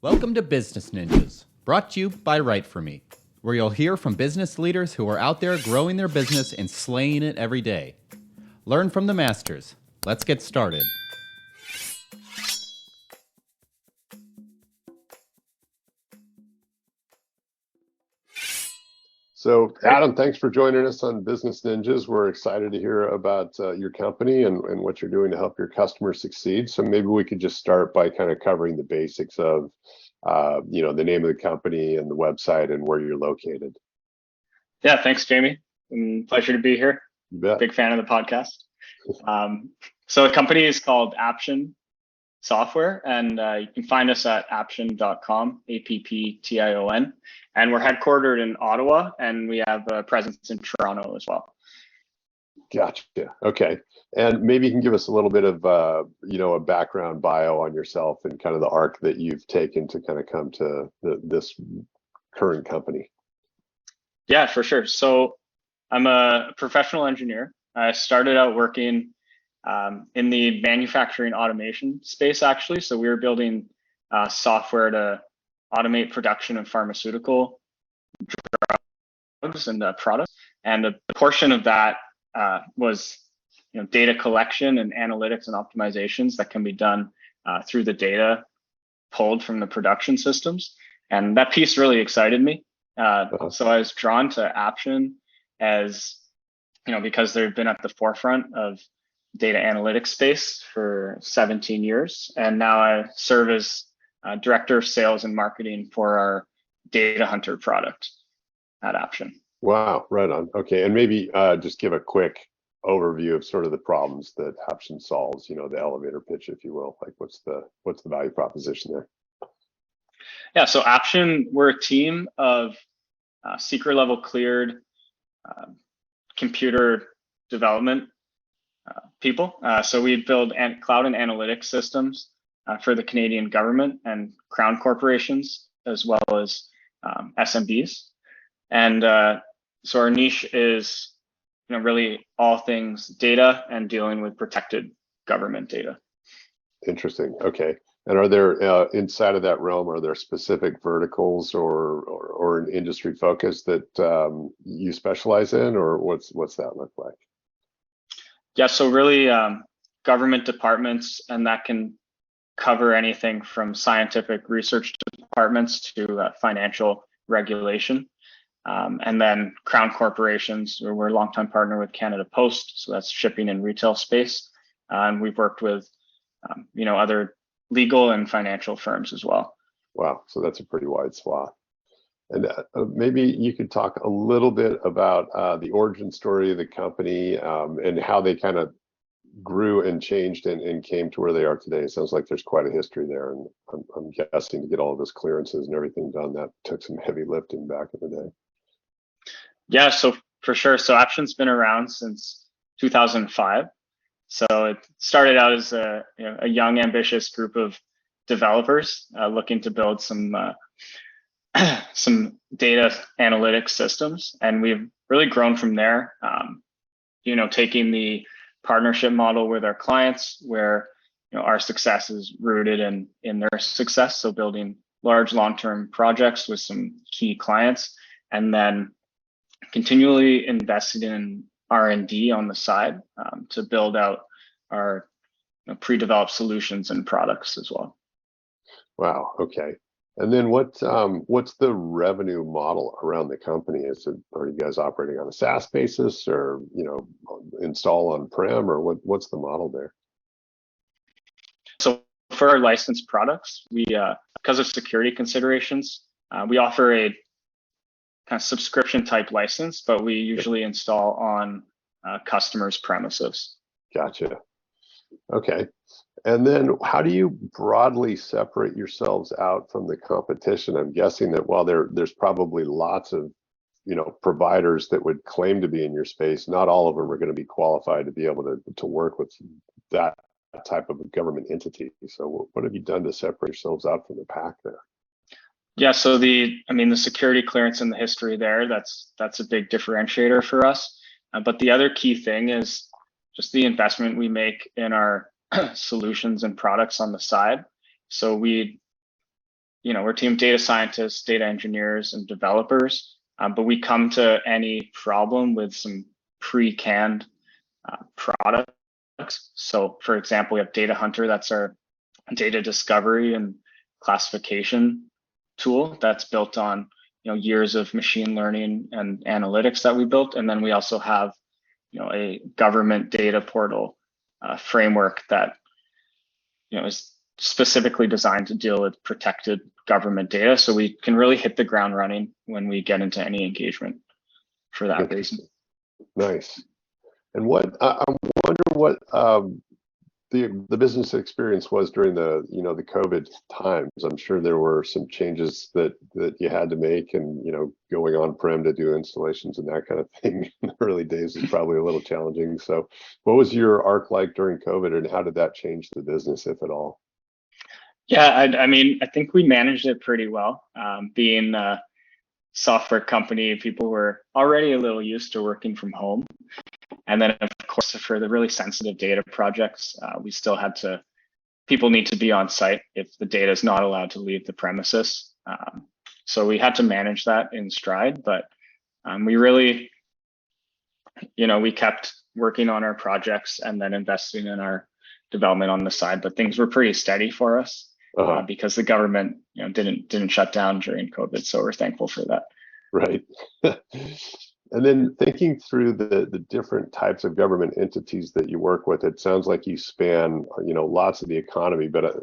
Welcome to Business Ninjas, brought to you by WriteForMe, where you'll hear from business leaders who are out there growing their business and slaying it every day. Learn from the masters. Let's get started. So, Adam, thanks for joining us on Business Ninjas. We're excited to hear about your company and what you're doing to help your customers succeed. So maybe we could just start by kind of covering the basics of, the name of the company and the website and where you're located. Yeah, thanks, Jamie. Pleasure to be here. You bet. Big fan of the podcast. So the company is called Apption Software, and you can find us at apption.com, Apption. And we're headquartered in Ottawa, and we have a presence in Toronto as well. Gotcha. Okay. And maybe you can give us a little bit of, a background bio on yourself and kind of the arc that you've taken to kind of come to this current company. Yeah, for sure. So I'm a professional engineer. I started out working in the manufacturing automation space, actually. So we were building software to automate production of pharmaceutical drugs and products. And a portion of that was data collection and analytics and optimizations that can be done through the data pulled from the production systems. And that piece really excited me. So I was drawn to Apption as, because they've been at the forefront of data analytics space for 17 years. And now I serve as Director of Sales and Marketing for our Data Hunter product at Apption. Wow, right on. Okay, and maybe just give a quick overview of sort of the problems that Apption solves, the elevator pitch, if you will. Like what's the value proposition there? Yeah, so Apption, we're a team of secret level cleared computer development people. So we build cloud and analytics systems for the Canadian government and crown corporations, as well as SMBs. And so our niche is really all things data and dealing with protected government data. Interesting. Okay. And are there inside of that realm, are there specific verticals or an industry focus that you specialize in, or what's that look like? Yeah, so really government departments, and that can cover anything from scientific research departments to financial regulation. And then crown corporations, where we're a longtime partner with Canada Post, so that's shipping and retail space. And we've worked with, other legal and financial firms as well. Wow, so that's a pretty wide swath. And maybe you could talk a little bit about the origin story of the company and how they kind of grew and changed and came to where they are today. It sounds like there's quite a history there, and I'm guessing to get all of those clearances and everything done, that took some heavy lifting back in the day. Yeah, so for sure. So Apption's been around since 2005. So it started out as a young, ambitious group of developers looking to build some data analytics systems, and we've really grown from there. Taking the partnership model with our clients, where our success is rooted in their success. So building large long-term projects with some key clients, and then continually invested in R&D on the side to build out our pre-developed solutions and products as well. Wow. Okay. And then what's the revenue model around the company? Are you guys operating on a SaaS basis, or install on-prem, or what's the model there? So for our licensed products, we because of security considerations, we offer a kind of subscription type license, but we usually install on customers' premises. Gotcha. Okay. And then how do you broadly separate yourselves out from the competition? I'm guessing that while there's probably lots of providers that would claim to be in your space, not all of them are going to be qualified to be able to work with that type of a government entity. So what have you done to separate yourselves out from the pack there? Yeah, so the security clearance and the history there, that's a big differentiator for us. But the other key thing is just the investment we make in our solutions and products on the side. So we we're a team of data scientists, data engineers, and developers, but we come to any problem with some pre-canned products. So for example, we have Data Hunter, that's our data discovery and classification tool that's built on years of machine learning and analytics that we built. And then we also have a government data portal framework that is specifically designed to deal with protected government data, so we can really hit the ground running when we get into any engagement for that reason. Nice. And what I wonder what the business experience was during the the COVID times. I'm sure there were some changes that you had to make, and going on-prem to do installations and that kind of thing in the early days is probably a little challenging. So what was your arc like during COVID, and how did that change the business, if at all? Yeah, I mean, I think we managed it pretty well. Being a software company, people were already a little used to working from home. And then, of course, for the really sensitive data projects, we still had people need to be on site if the data is not allowed to leave the premises. So we had to manage that in stride, but we really, we kept working on our projects and then investing in our development on the side, but things were pretty steady for us. Because the government, didn't shut down during COVID, so we're thankful for that. Right. And then thinking through the different types of government entities that you work with, it sounds like you span, lots of the economy, but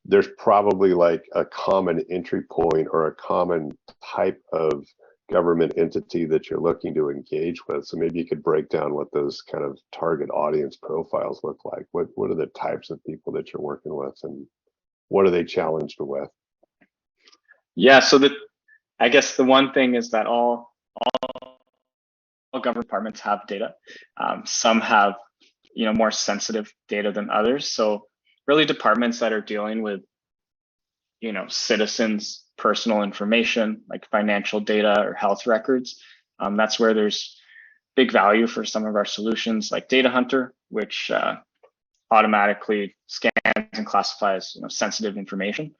there's probably like a common entry point or a common type of government entity that you're looking to engage with. So maybe you could break down what those kind of target audience profiles look like. What are the types of people that you're working with, and what are they challenged with? Yeah, so I guess the one thing is that all government departments have data. Some have, more sensitive data than others. So really departments that are dealing with, citizens' personal information, like financial data or health records. That's where there's big value for some of our solutions like Data Hunter, which automatically scans and classifies sensitive information.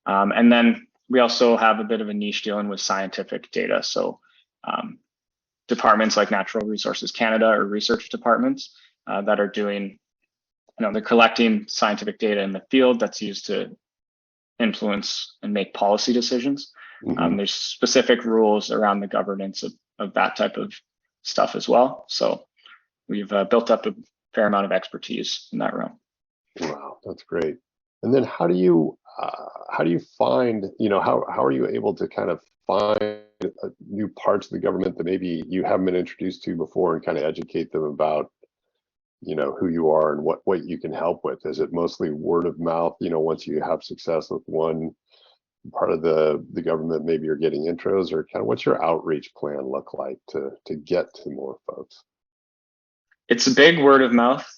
And then we also have a bit of a niche dealing with scientific data. So departments like Natural Resources Canada or research departments that are doing, they're collecting scientific data in the field that's used to influence and make policy decisions. Mm-hmm. There's specific rules around the governance of that type of stuff as well. So we've built up a fair amount of expertise in that realm. Wow, that's great. And then how do you find, how are you able to kind of find new parts of the government that maybe you haven't been introduced to before, and kind of educate them about, who you are and what you can help with? Is it mostly word of mouth? Once you have success with one part of the government, maybe you're getting intros, or kind of what's your outreach plan look like to get to more folks? It's a big word of mouth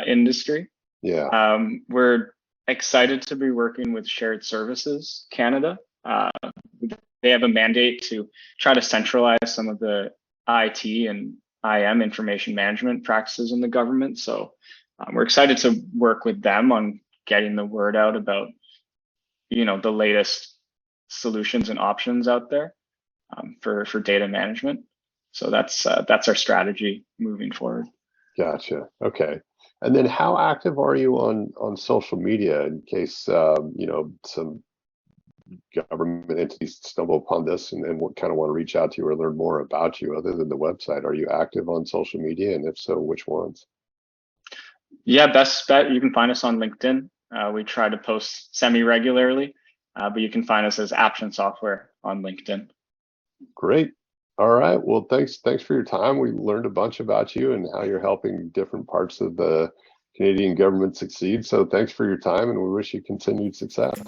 industry. Yeah. We're excited to be working with Shared Services Canada. They have a mandate to try to centralize some of the IT and IM, information management practices in the government. So we're excited to work with them on getting the word out about, the latest solutions and options out there for data management. So that's our strategy moving forward. Gotcha. Okay. And then how active are you on social media in case, some government entities stumble upon this and kind of want to reach out to you or learn more about you other than the website? Are you active on social media? And if so, which ones? Yeah, best bet, you can find us on LinkedIn. We try to post semi-regularly, but you can find us as Apption Software on LinkedIn. Great. All right. Well, thanks for your time. We learned a bunch about you and how you're helping different parts of the Canadian government succeed. So thanks for your time, and we wish you continued success.